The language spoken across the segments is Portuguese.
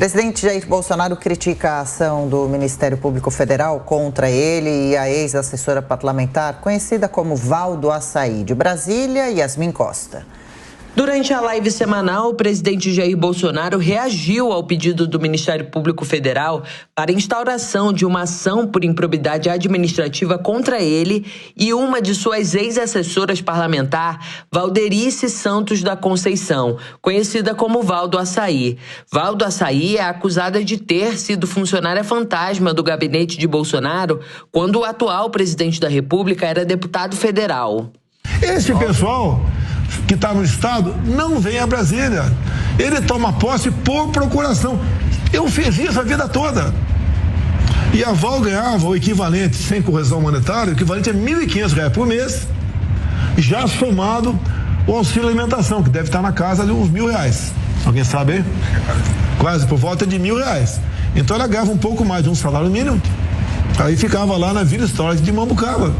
presidente Jair Bolsonaro critica a ação do Ministério Público Federal contra ele e a ex-assessora parlamentar, conhecida como Valdo Assaí. De Brasília, Yasmin Costa. Durante a live semanal, o presidente Jair Bolsonaro reagiu ao pedido do Ministério Público Federal para a instauração de uma ação por improbidade administrativa contra ele e uma de suas ex-assessoras parlamentar, Valderice Santos da Conceição, conhecida como Valdo Assaí. Valdo Assaí é acusada de ter sido funcionária fantasma do gabinete de Bolsonaro quando o atual presidente da República era deputado federal. Esse pessoal que está no Estado não vem a Brasília. Ele toma posse por procuração. Eu fiz isso a vida toda. E a Val ganhava o equivalente, sem correção monetária, o equivalente a R$ 1.500 por mês, já somado o auxílio alimentação, que deve estar na casa de uns R$ 1.000. Alguém sabe aí? Quase por volta de R$ 1.000. Então ela ganhava um pouco mais de um salário mínimo. Aí ficava lá na Vila Histórica de Mambucaba.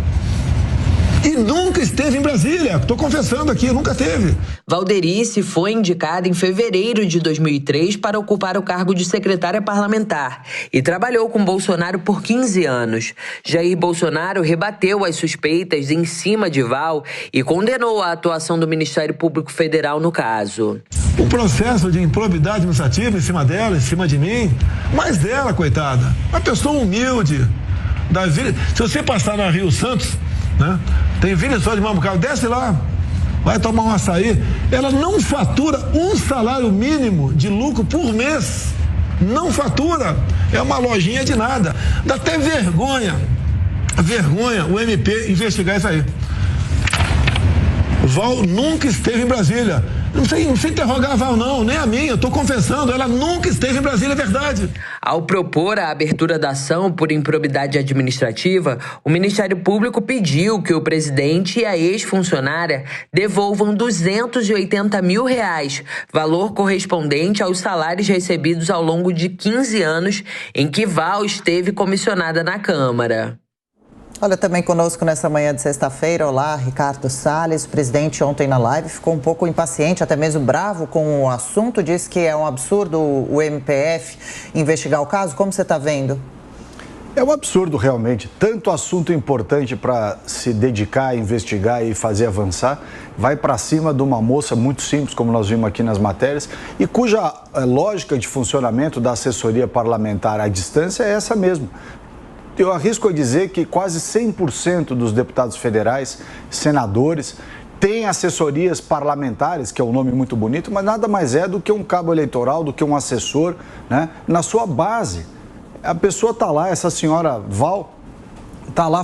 E nunca esteve em Brasília. Estou confessando aqui, nunca teve. Valderice foi indicada em fevereiro de 2003 para ocupar o cargo de secretária parlamentar e trabalhou com Bolsonaro por 15 anos. Jair Bolsonaro rebateu as suspeitas em cima de Val e condenou a atuação do Ministério Público Federal no caso. O processo de improbidade administrativa em cima dela, em cima de mim, mas dela, coitada, uma pessoa humilde. Se você passar na Rio Santos, né? Tem Vila Histórica de Mambucaba, desce lá, vai tomar um açaí. Ela não fatura um salário mínimo de lucro por mês. Não fatura. É uma lojinha de nada. Dá até vergonha o MP investigar isso aí. Val nunca esteve em Brasília. Não sei interrogar a Val, não, nem a mim, eu estou confessando, ela nunca esteve em Brasília, é verdade. Ao propor a abertura da ação por improbidade administrativa, o Ministério Público pediu que o presidente e a ex-funcionária devolvam R$280 mil, valor correspondente aos salários recebidos ao longo de 15 anos em que Val esteve comissionada na Câmara. Olha, também conosco nessa manhã de sexta-feira, olá, Ricardo Salles. O presidente ontem na live ficou um pouco impaciente, até mesmo bravo com o assunto, disse que é um absurdo o MPF investigar o caso. Como você está vendo? É um absurdo realmente, tanto assunto importante para se dedicar a investigar e fazer avançar, vai para cima de uma moça muito simples, como nós vimos aqui nas matérias, e cuja lógica de funcionamento da assessoria parlamentar à distância é essa mesmo. Eu arrisco a dizer que quase 100% dos deputados federais, senadores, têm assessorias parlamentares, que é um nome muito bonito, mas nada mais é do que um cabo eleitoral, do que um assessor, né, na sua base. A pessoa está lá, essa senhora Val, está lá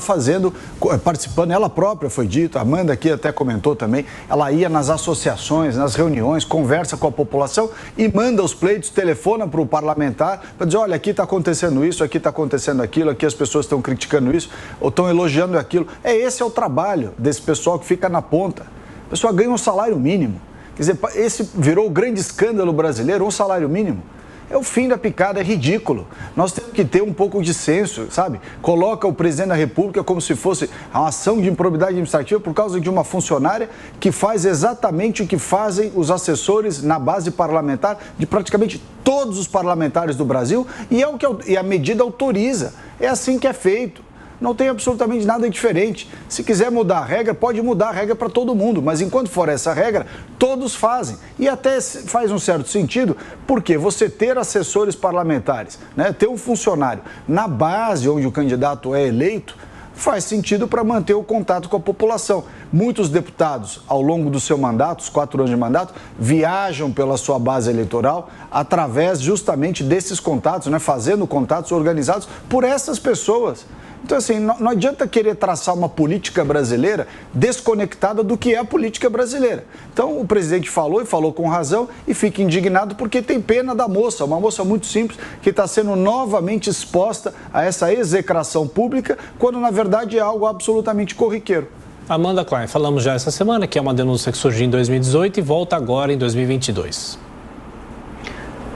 participando, ela própria foi dito, a Amanda aqui até comentou também, ela ia nas associações, nas reuniões, conversa com a população e manda os pleitos, telefona para o parlamentar para dizer, olha, aqui está acontecendo isso, aqui está acontecendo aquilo, aqui as pessoas estão criticando isso ou estão elogiando aquilo. Esse é o trabalho desse pessoal que fica na ponta. A pessoa ganha um salário mínimo. Quer dizer, esse virou o grande escândalo brasileiro, um salário mínimo. É o fim da picada, é ridículo. Nós temos que ter um pouco de senso, sabe? Coloca o presidente da República como se fosse uma ação de improbidade administrativa por causa de uma funcionária que faz exatamente o que fazem os assessores na base parlamentar de praticamente todos os parlamentares do Brasil e é o que a medida autoriza. É assim que é feito. Não tem absolutamente nada diferente. Se quiser mudar a regra, pode mudar a regra para todo mundo, mas enquanto for essa regra, todos fazem. E até faz um certo sentido, porque você ter assessores parlamentares, né, ter um funcionário na base onde o candidato é eleito, faz sentido para manter o contato com a população. Muitos deputados, ao longo do seu mandato, os 4 anos de mandato, viajam pela sua base eleitoral através justamente desses contatos, né, fazendo contatos organizados por essas pessoas. Então, assim, não adianta querer traçar uma política brasileira desconectada do que é a política brasileira. Então, o presidente falou, e falou com razão, e fica indignado porque tem pena da moça, uma moça muito simples, que está sendo novamente exposta a essa execração pública, quando, na verdade, é algo absolutamente corriqueiro. Amanda Klein, falamos já essa semana que é uma denúncia que surgiu em 2018 e volta agora em 2022.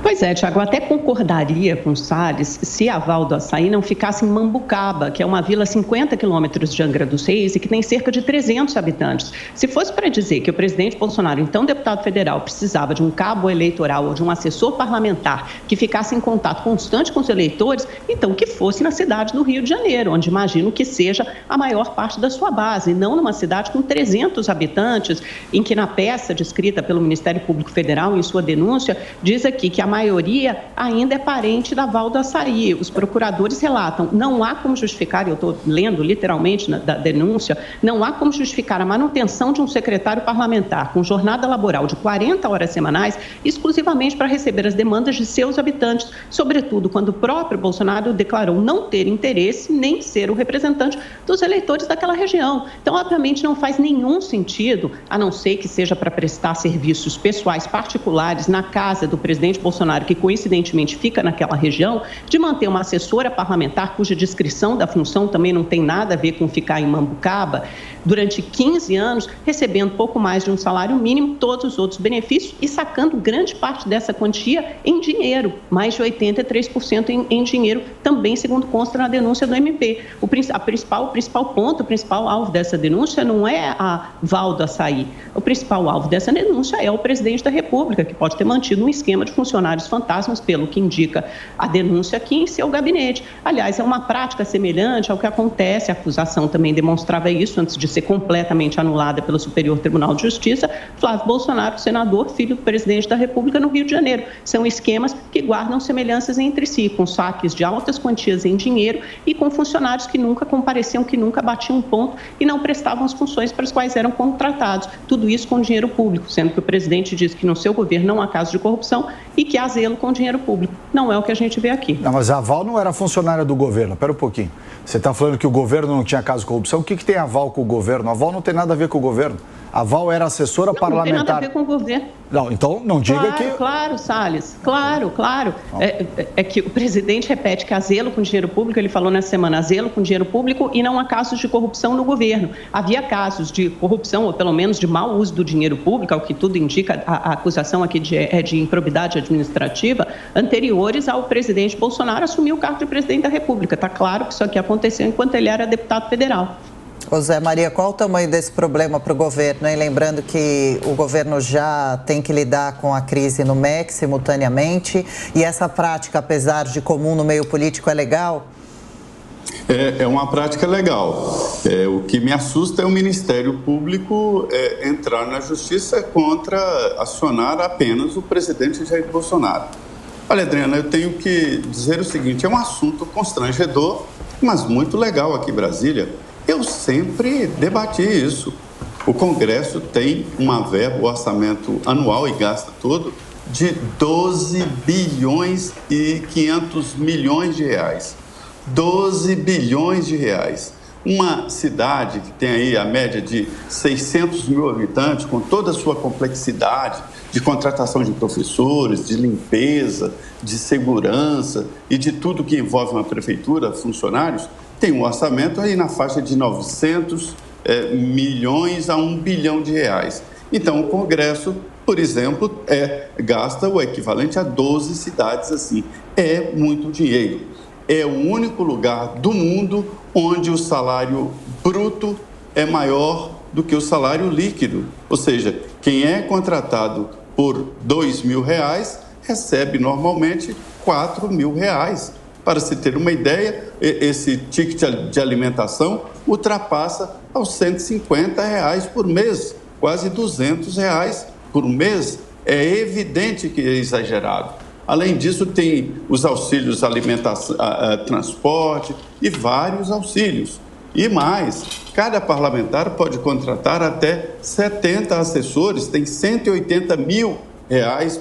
Pois é, Tiago, eu até concordaria com o Salles se a Val do Açaí não ficasse em Mambucaba, que é uma vila a 50 quilômetros de Angra dos Reis e que tem cerca de 300 habitantes. Se fosse para dizer que o presidente Bolsonaro, então deputado federal, precisava de um cabo eleitoral ou de um assessor parlamentar que ficasse em contato constante com os eleitores, então que fosse na cidade do Rio de Janeiro, onde imagino que seja a maior parte da sua base, e não numa cidade com 300 habitantes, em que na peça descrita pelo Ministério Público Federal, em sua denúncia, diz aqui que a maioria ainda é parente da Val do Açaí. Os procuradores relatam, não há como justificar, eu estou lendo literalmente da denúncia, não há como justificar a manutenção de um secretário parlamentar com jornada laboral de 40 horas semanais exclusivamente para receber as demandas de seus habitantes, sobretudo quando o próprio Bolsonaro declarou não ter interesse nem ser o representante dos eleitores daquela região. Então, obviamente, não faz nenhum sentido, a não ser que seja para prestar serviços pessoais particulares na casa do presidente Bolsonaro, que coincidentemente fica naquela região, de manter uma assessora parlamentar cuja descrição da função também não tem nada a ver com ficar em Mambucaba, durante 15 anos, recebendo pouco mais de um salário mínimo, todos os outros benefícios e sacando grande parte dessa quantia em dinheiro, mais de 83% em dinheiro, também segundo consta na denúncia do MP. O principal ponto, o principal alvo dessa denúncia não é a Val do Açaí. O principal alvo dessa denúncia é o presidente da República, que pode ter mantido um esquema de funcionários fantasmas, pelo que indica a denúncia aqui em seu gabinete. Aliás, é uma prática semelhante ao que acontece, a acusação também demonstrava isso antes de ser completamente anulada pelo Superior Tribunal de Justiça, Flávio Bolsonaro, senador, filho do presidente da República no Rio de Janeiro. São esquemas que guardam semelhanças entre si, com saques de altas quantias em dinheiro e com funcionários que nunca compareciam, que nunca batiam um ponto e não prestavam as funções para as quais eram contratados. Tudo isso com dinheiro público, sendo que o presidente diz que no seu governo não há caso de corrupção e que há zelo com dinheiro público. Não é o que a gente vê aqui. Não, mas a Val não era funcionária do governo. Espera um pouquinho. Você está falando que o governo não tinha caso de corrupção. O que tem a Val com o governo? A Val não tem nada a ver com o governo. A Val era assessora parlamentar. Não tem nada a ver com o governo. Não, então não diga que... Claro, Salles. Claro. É que o presidente repete que há zelo com dinheiro público. Ele falou nessa semana, há zelo com dinheiro público e não há casos de corrupção no governo. Havia casos de corrupção, ou pelo menos de mau uso do dinheiro público, ao que tudo indica, a acusação aqui é de improbidade administrativa, anteriores ao presidente Bolsonaro assumir o cargo de presidente da República. Está claro que isso aqui aconteceu enquanto ele era deputado federal. Ô Zé Maria, qual o tamanho desse problema para o governo, hein? Lembrando que o governo já tem que lidar com a crise no MEC simultaneamente, e essa prática, apesar de comum no meio político, é legal? É uma prática legal. O que me assusta é o Ministério Público entrar na justiça contra acionar apenas o presidente Jair Bolsonaro. Olha, Adriana, eu tenho que dizer o seguinte, é um assunto constrangedor, mas muito legal aqui em Brasília. Eu sempre debati isso. O Congresso tem uma verba, o orçamento anual e gasta todo, de 12 bilhões e 500 milhões de reais. 12 bilhões de reais. Uma cidade que tem aí a média de 600 mil habitantes, com toda a sua complexidade de contratação de professores, de limpeza, de segurança e de tudo que envolve uma prefeitura, funcionários, tem um orçamento aí na faixa de 900 milhões a 1 bilhão de reais. Então, o Congresso, por exemplo, gasta o equivalente a 12 cidades assim. É muito dinheiro. É o único lugar do mundo onde o salário bruto é maior do que o salário líquido. Ou seja, quem é contratado por R$2.000 recebe normalmente R$4.000. Para se ter uma ideia, esse ticket de alimentação ultrapassa aos R$150 por mês, quase R$200 por mês. É evidente que é exagerado. Além disso, tem os auxílios alimentação, transporte e vários auxílios. E mais, cada parlamentar pode contratar até 70 assessores, tem R$180 mil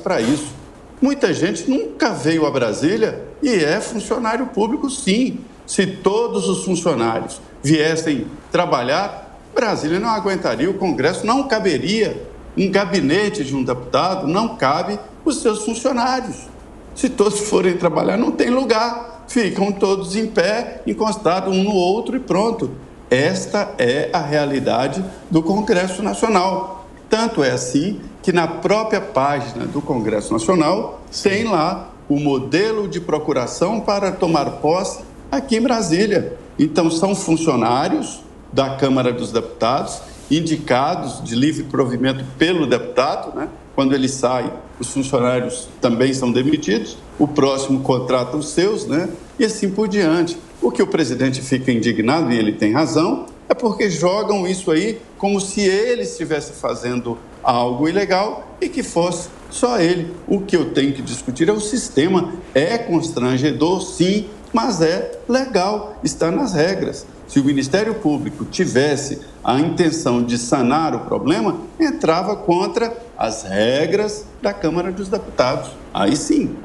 para isso. Muita gente nunca veio a Brasília e é funcionário público, sim. Se todos os funcionários viessem trabalhar, Brasília não aguentaria, o Congresso não caberia. Um gabinete de um deputado não cabe os seus funcionários. Se todos forem trabalhar, não tem lugar. Ficam todos em pé, encostados um no outro e pronto. Esta é a realidade do Congresso Nacional. Tanto é assim que que na própria página do Congresso Nacional tem lá o modelo de procuração para tomar posse aqui em Brasília. Então, são funcionários da Câmara dos Deputados, indicados de livre provimento pelo deputado, né? Quando ele sai, os funcionários também são demitidos, o próximo contrata os seus, né? E assim por diante. O que o presidente fica indignado, e ele tem razão, é porque jogam isso aí como se ele estivesse fazendo algo ilegal e que fosse só ele. O que eu tenho que discutir é o sistema. É constrangedor, sim, mas é legal, está nas regras. Se o Ministério Público tivesse a intenção de sanar o problema, entrava contra as regras da Câmara dos Deputados. Aí sim.